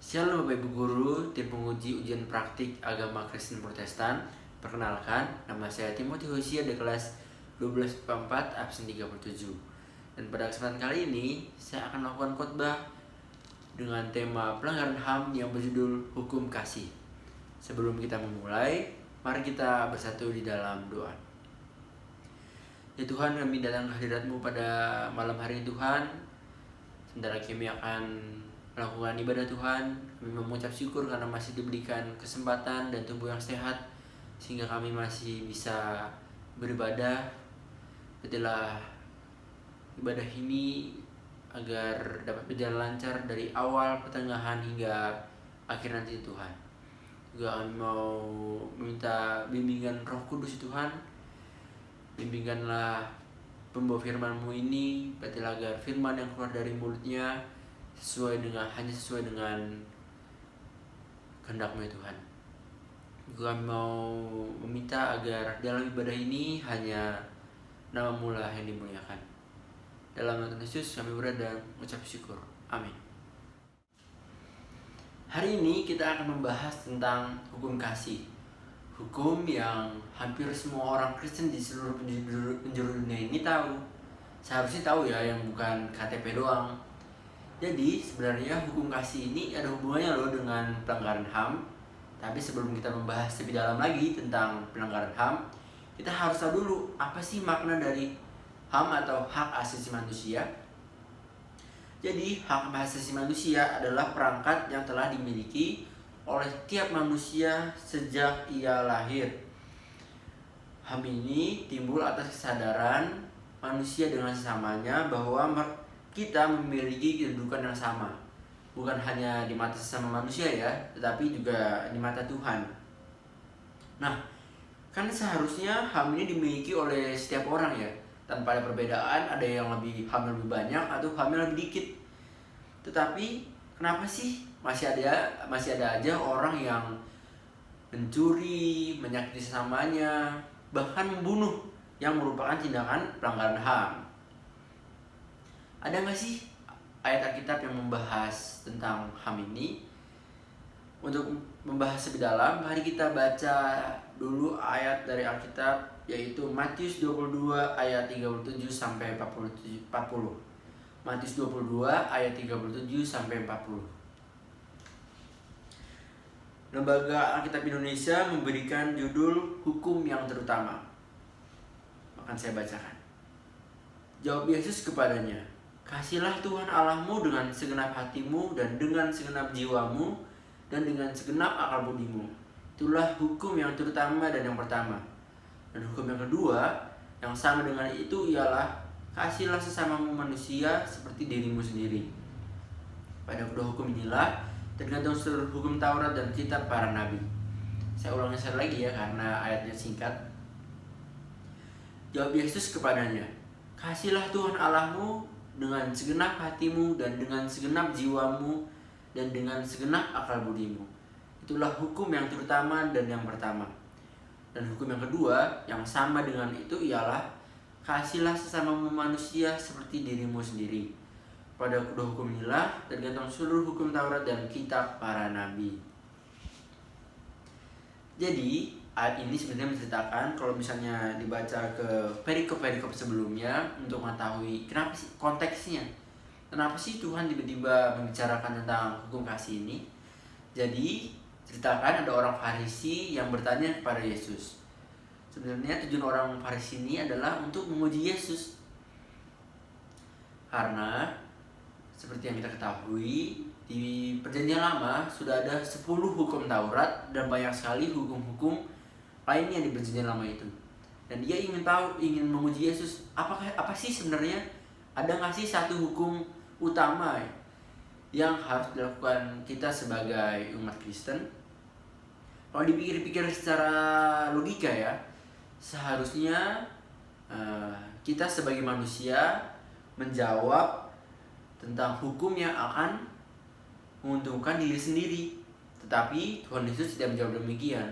Shalom Bapak Ibu Guru, tim penguji ujian praktik agama Kristen Protestan. Perkenalkan, nama saya Timothy Hosea dari kelas 12 absen 37. Dan pada kesempatan kali ini, saya akan melakukan khotbah dengan tema pelanggaran HAM yang berjudul Hukum Kasih. Sebelum kita memulai, mari kita bersatu di dalam doa. Ya Tuhan, kami datang ke hadirat-Mu pada malam hari ini Tuhan. Sebentar lagi kami akan melakukan ibadah Tuhan. Kami mengucap syukur karena masih diberikan kesempatan dan tubuh yang sehat, sehingga kami masih bisa beribadah. Berdoalah ibadah ini agar dapat berjalan lancar dari awal, pertengahan hingga akhir nanti Tuhan. Juga kami mau meminta bimbingan Roh Kudus Tuhan. Bimbingkanlah pembawa firman-Mu ini, berarti agar firman yang keluar dari mulutnya hanya sesuai dengan kehendak-Mu ya Tuhan. Juga kami mau meminta agar dalam ibadah ini hanya nama-Mu lah yang dimuliakan. Dalam nama Tuhan Yesus kami berdoa dan mengucap syukur. Amin. Hari ini kita akan membahas tentang hukum kasih. Hukum yang hampir semua orang Kristen di seluruh penjuru dunia ini tahu. Seharusnya tahu ya, yang bukan KTP doang. Jadi sebenarnya hukum kasih ini ada hubungannya loh dengan pelanggaran HAM. Tapi sebelum kita membahas lebih dalam lagi tentang pelanggaran HAM, kita harus tahu dulu apa sih makna dari HAM atau hak asasi manusia. Jadi hak asasi manusia adalah perangkat yang telah dimiliki oleh tiap manusia sejak ia lahir. HAM ini timbul atas kesadaran manusia dengan sesamanya bahwa kita memiliki kedudukan yang sama, bukan hanya di mata sesama manusia ya, tetapi juga di mata Tuhan. Nah, kan seharusnya HAM ini dimiliki oleh setiap orang ya, tanpa ada perbedaan, ada yang HAM lebih banyak atau HAM lebih dikit. Tetapi kenapa sih masih ada aja orang yang mencuri, menyakiti sesamanya, bahkan membunuh yang merupakan tindakan pelanggaran HAM? Ada nggak sih ayat Alkitab yang membahas tentang HAM ini? Untuk membahas lebih dalam, mari kita baca dulu ayat dari Alkitab, yaitu Matius 22 ayat 37 sampai 40. Matius 22 ayat 37 sampai 40. Lembaga Alkitab Indonesia memberikan judul Hukum yang Terutama. Akan saya bacakan. Jawab Yesus kepadanya, "Kasihilah Tuhan Allahmu dengan segenap hatimu dan dengan segenap jiwamu dan dengan segenap akal budimu. Itulah hukum yang terutama dan yang pertama. Dan hukum yang kedua yang sama dengan itu ialah kasihilah sesamamu manusia seperti dirimu sendiri. Pada kedua hukum inilah tergantung seluruh hukum Taurat dan kitab para nabi." Saya ulangi sekali lagi ya, karena ayatnya singkat. Jawab Yesus kepadanya, "Kasihilah Tuhan Allahmu dengan segenap hatimu dan dengan segenap jiwamu dan dengan segenap akal budimu. Itulah hukum yang terutama dan yang pertama. Dan hukum yang kedua yang sama dengan itu ialah kasihilah sesamamu manusia seperti dirimu sendiri. Pada kedua hukum inilah tergantung seluruh hukum Taurat dan kitab para nabi." Jadi ayat ini sebenarnya menceritakan, kalau misalnya dibaca ke perikop-perikop sebelumnya untuk mengetahui kenapa sih konteksnya, kenapa sih Tuhan tiba-tiba membicarakan tentang hukum kasih ini. Jadi ceritakan ada orang Farisi yang bertanya kepada Yesus. Sebenarnya tujuan orang Farisi ini adalah untuk menguji Yesus, karena seperti yang kita ketahui, di Perjanjian Lama sudah ada 10 hukum Taurat dan banyak sekali hukum-hukum lainnya di Perjanjian Lama itu. Dan dia ingin menguji Yesus, apa sih sebenarnya, ada nggak sih satu hukum utama yang harus dilakukan kita sebagai umat Kristen? Kalau dipikir-pikir secara logika ya, seharusnya kita sebagai manusia menjawab tentang hukum yang akan menguntungkan diri sendiri. Tetapi Tuhan Yesus tidak menjawab demikian.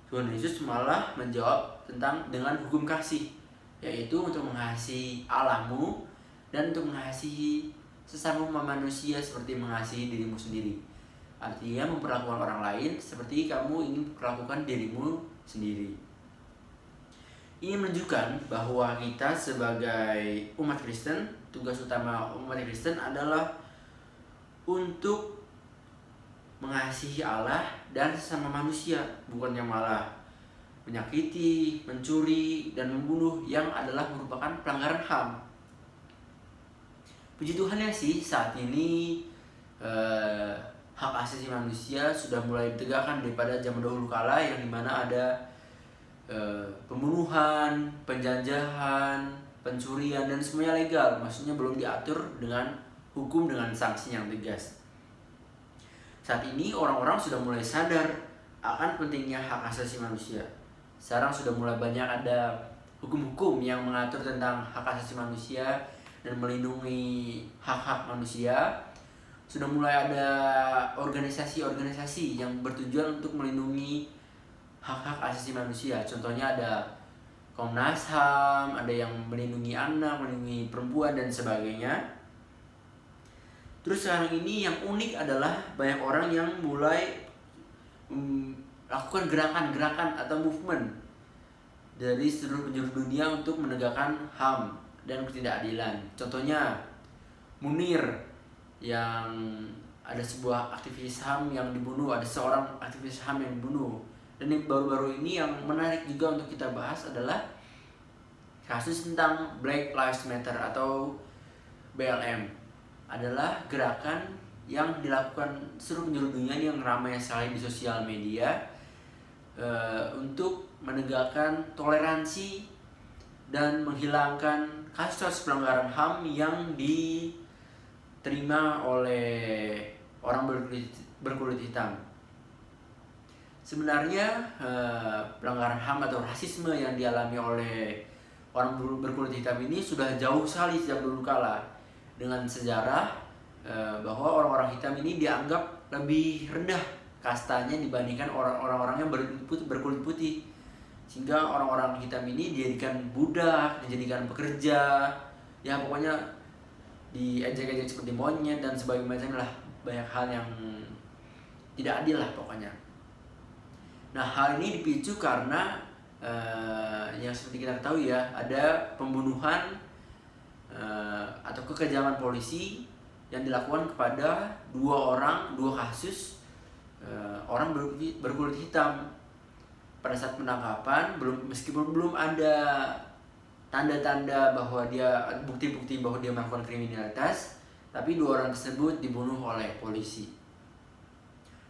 Tuhan Yesus malah menjawab dengan hukum kasih, yaitu untuk mengasihi Allahmu dan untuk mengasihi sesama manusia seperti mengasihi dirimu sendiri. artinya memperlakukan orang lain seperti kamu ingin memperlakukan dirimu sendiri. Ini menunjukkan bahwa kita sebagai umat Kristen, tugas utama umat Kristen adalah untuk mengasihi Allah dan sesama manusia, bukannya malah menyakiti, mencuri, dan membunuh yang adalah merupakan pelanggaran HAM. Puji Tuhan ya sih, saat ini hak asasi manusia sudah mulai ditegakkan daripada zaman dahulu kala yang dimana ada pembunuhan, penjajahan, pencurian, dan semuanya legal. Maksudnya belum diatur dengan hukum dengan sanksi yang tegas. Saat ini orang-orang sudah mulai sadar akan pentingnya hak asasi manusia. Sekarang sudah mulai banyak ada hukum-hukum yang mengatur tentang hak asasi manusia dan melindungi hak-hak manusia. Sudah mulai ada organisasi-organisasi yang bertujuan untuk melindungi hak-hak asasi manusia. Contohnya ada Komnas HAM, ada yang melindungi anak, melindungi perempuan, dan sebagainya. Terus sekarang ini yang unik adalah banyak orang yang mulai melakukan gerakan-gerakan atau movement dari seluruh penjuru dunia untuk menegakkan HAM dan ketidakadilan. Contohnya Munir, yang ada sebuah aktivis HAM yang dibunuh, ada seorang aktivis HAM yang dibunuh. Dan yang baru-baru ini yang menarik juga untuk kita bahas adalah kasus tentang Black Lives Matter atau BLM. Adalah gerakan yang dilakukan seluruh penjuru dunia yang ramai sekali di sosial media untuk menegakkan toleransi dan menghilangkan kasus pelanggaran HAM yang diterima oleh orang berkulit hitam. Sebenarnya pelanggaran HAM atau rasisme yang dialami oleh orang berkulit hitam ini sudah jauh sekali sejak dulu kala, dengan sejarah bahwa orang-orang hitam ini dianggap lebih rendah kastanya dibandingkan orang-orang yang berkulit putih, sehingga orang-orang hitam ini dijadikan budak, dijadikan pekerja, ya pokoknya diejek-ejek seperti monyet dan sebagainya lah, banyak hal yang tidak adil lah pokoknya. Nah, hal ini dipicu karena yang seperti kita ketahui ya, ada pembunuhan atau kekejaman polisi yang dilakukan kepada dua kasus orang berkulit hitam. Pada saat penangkapan, meskipun belum ada tanda-tanda bahwa bukti-bukti bahwa dia melakukan kriminalitas, tapi dua orang tersebut dibunuh oleh polisi.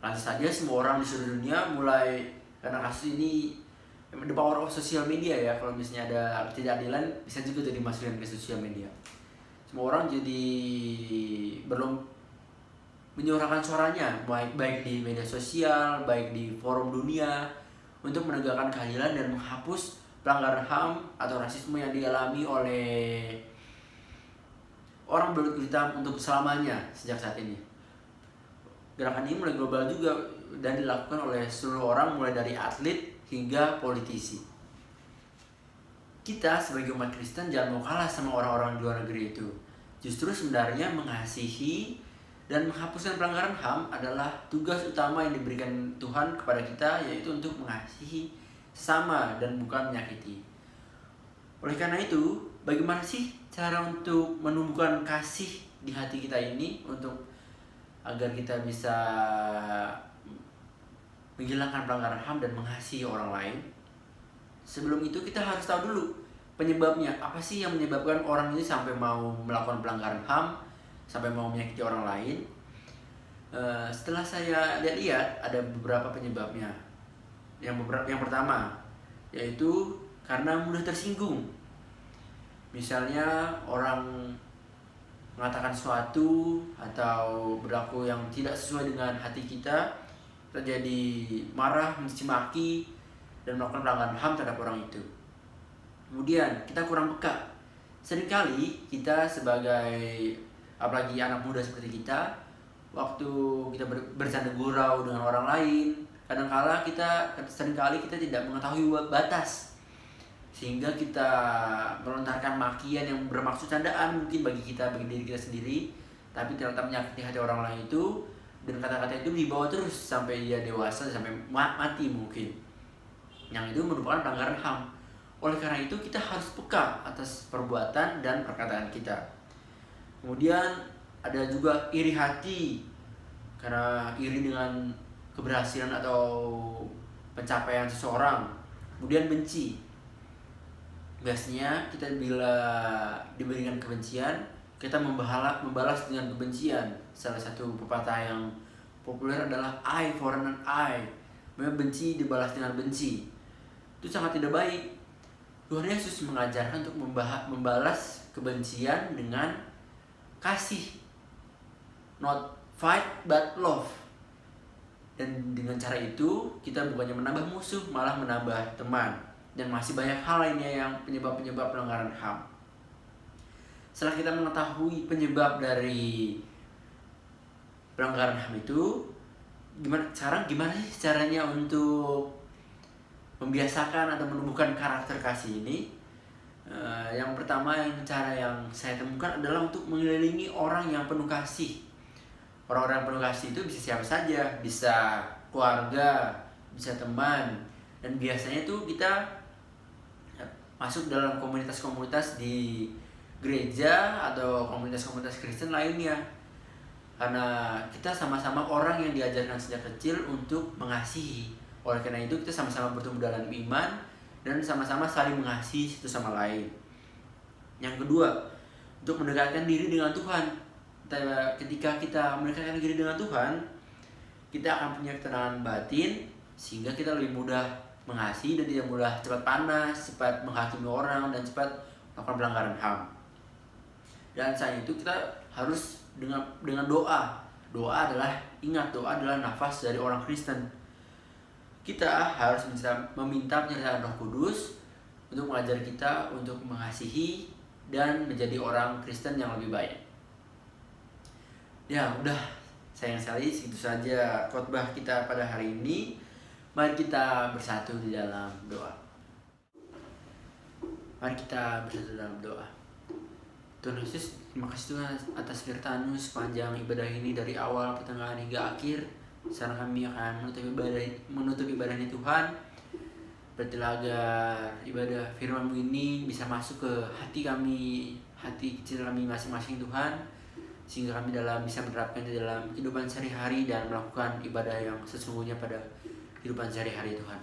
Lantas saja semua orang di seluruh dunia mulai, karena kasus ini the power of social media ya, kalau misalnya ada ketidakadilan bisa juga jadi dimasukin ke sosial media. Semua orang jadi belum menyuarakan suaranya, baik di media sosial, baik di forum dunia, untuk menegakkan keadilan dan menghapus pelanggaran HAM atau rasisme yang dialami oleh orang berkulit hitam untuk selamanya sejak saat ini. Gerakan ini mulai global juga dan dilakukan oleh seluruh orang, mulai dari atlet hingga politisi. Kita sebagai umat Kristen jangan mau kalah sama orang-orang di luar negeri itu. Justru sebenarnya mengasihi dan menghapuskan pelanggaran HAM adalah tugas utama yang diberikan Tuhan kepada kita, yaitu untuk mengasihi sesama dan bukan menyakiti. Oleh karena itu, bagaimana sih cara untuk menumbuhkan kasih di hati kita ini agar kita bisa menghilangkan pelanggaran HAM dan mengasihi orang lain? Sebelum itu kita harus tahu dulu penyebabnya. Apa sih yang menyebabkan orang ini sampai mau melakukan pelanggaran HAM, sampai mau menyakiti orang lain? Setelah saya lihat ada beberapa penyebabnya. Yang pertama yaitu karena mudah tersinggung. Misalnya orang mengatakan sesuatu atau berlaku yang tidak sesuai dengan hati kita, terjadi marah, mencaci maki, dan melakukan pelanggaran HAM terhadap orang itu. Kemudian kita kurang peka. Seringkali kita sebagai, apalagi anak muda seperti kita, waktu kita bercanda gurau dengan orang lain, seringkali kita tidak mengetahui batas, sehingga kita melontarkan makian yang bermaksud candaan mungkin bagi diri kita sendiri, tapi ternyata menyakiti hati orang lain itu, dan kata-kata itu dibawa terus sampai dia dewasa, sampai mati mungkin, yang itu merupakan pelanggaran HAM. Oleh karena itu kita harus peka atas perbuatan dan perkataan kita. Kemudian ada juga iri hati, karena iri dengan keberhasilan atau pencapaian seseorang. Kemudian benci, biasanya kita bila diberikan kebencian, kita membalas dengan kebencian. Salah satu pepatah yang populer adalah eye for an eye, benci dibalas dengan benci. Itu sangat tidak baik. Tuhan Yesus mengajarkan untuk membalas kebencian dengan kasih, not fight but love. Dan dengan cara itu kita bukannya menambah musuh, malah menambah teman. Dan masih banyak hal lainnya yang penyebab-penyebab pelanggaran HAM. Setelah kita mengetahui penyebab dari pelanggaran HAM itu, gimana sih caranya untuk membiasakan atau menumbuhkan karakter kasih ini? Yang pertama, cara yang saya temukan adalah untuk mengelilingi orang yang penuh kasih. Orang-orang yang penuh kasih itu bisa siapa saja, bisa keluarga, bisa teman, dan biasanya itu kita masuk dalam komunitas-komunitas di gereja atau komunitas-komunitas Kristen lainnya, karena kita sama-sama orang yang diajarkan sejak kecil untuk mengasihi. Oleh karena itu kita sama-sama bertumbuh dalam iman dan sama-sama saling mengasihi satu sama lain. Yang kedua, untuk mendekatkan diri dengan Tuhan. Ketika kita mendekatkan diri dengan Tuhan, kita akan punya ketenangan batin, sehingga kita lebih mudah mengasihi dan tidak mudah cepat panas, cepat menghakimi orang, dan cepat melakukan pelanggaran HAM. Dan selain itu kita harus dengan doa. Doa adalah nafas dari orang Kristen. Kita harus meminta penyertaan Roh Kudus untuk mengajar kita untuk mengasihi dan menjadi orang Kristen yang lebih baik. Ya udah, sayang sekali segitu saja khotbah kita pada hari ini. Mari kita bersatu di dalam doa. Mari kita bersatu dalam doa. Tuhan Yesus, terima kasih Tuhan atas firman-Mu sepanjang ibadah ini dari awal, pertengahan hingga akhir. Sekarang kami akan menutup ibadah ini Tuhan. Berartilah agar ibadah firman-Mu ini bisa masuk ke hati kami, hati kecil kami masing-masing Tuhan, sehingga kami bisa menerapkannya dalam kehidupan sehari-hari dan melakukan ibadah yang sesungguhnya pada kehidupan sehari-hari Tuhan.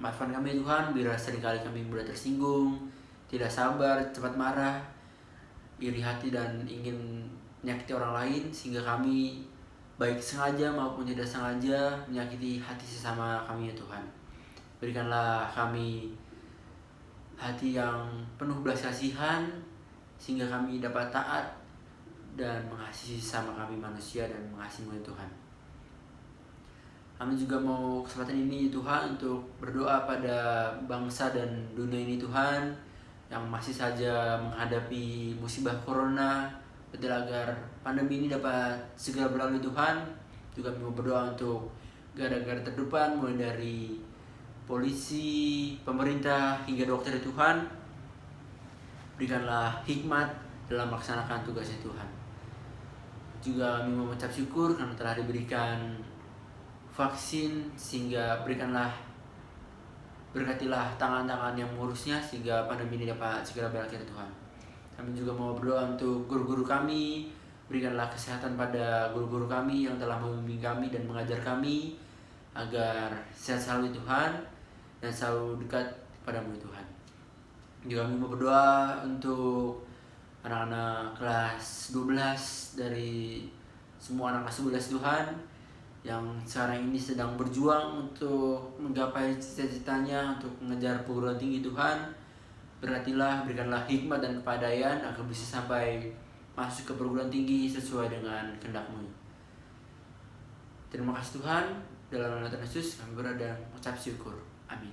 Maafkan kami Tuhan bila seringkali kami mudah tersinggung, tidak sabar, cepat marah, iri hati dan ingin menyakiti orang lain, sehingga kami baik sengaja maupun tidak sengaja menyakiti hati sesama kami ya Tuhan. Berikanlah kami hati yang penuh belas kasihan, sehingga kami dapat taat dan mengasihi sesama kami manusia dan mengasihi-Mu ya Tuhan. Kami juga mau kesempatan ini Tuhan untuk berdoa pada bangsa dan dunia ini Tuhan, yang masih saja menghadapi musibah corona. Betul, agar pandemi ini dapat segera berlalu Tuhan. Juga kami mau berdoa untuk gara-gara terdepan, mulai dari polisi, pemerintah, hingga dokter Tuhan. Berikanlah hikmat dalam melaksanakan tugasnya Tuhan. Juga kami mengucap syukur karena telah diberikan vaksin, sehingga berkatilah tangan-tangan yang mengurusnya sehingga pandemi ini dapat segera berakhir Tuhan. Kami juga mau berdoa untuk guru-guru kami. Berikanlah kesehatan pada guru-guru kami yang telah membimbing kami dan mengajar kami, agar sehat selalu Tuhan dan selalu dekat padamu Tuhan. Juga kami mau berdoa untuk anak-anak kelas 12 dari semua anak kelas 11 Tuhan, yang sekarang ini sedang berjuang untuk menggapai cita-citanya untuk mengejar perguruan tinggi Tuhan. Berkatilah, berikanlah hikmat dan kepandaian agar bisa sampai masuk ke perguruan tinggi sesuai dengan kehendak-Mu. Terima kasih Tuhan, dalam nama Tuhan Yesus kami berdoa dan mengucap syukur. Amin.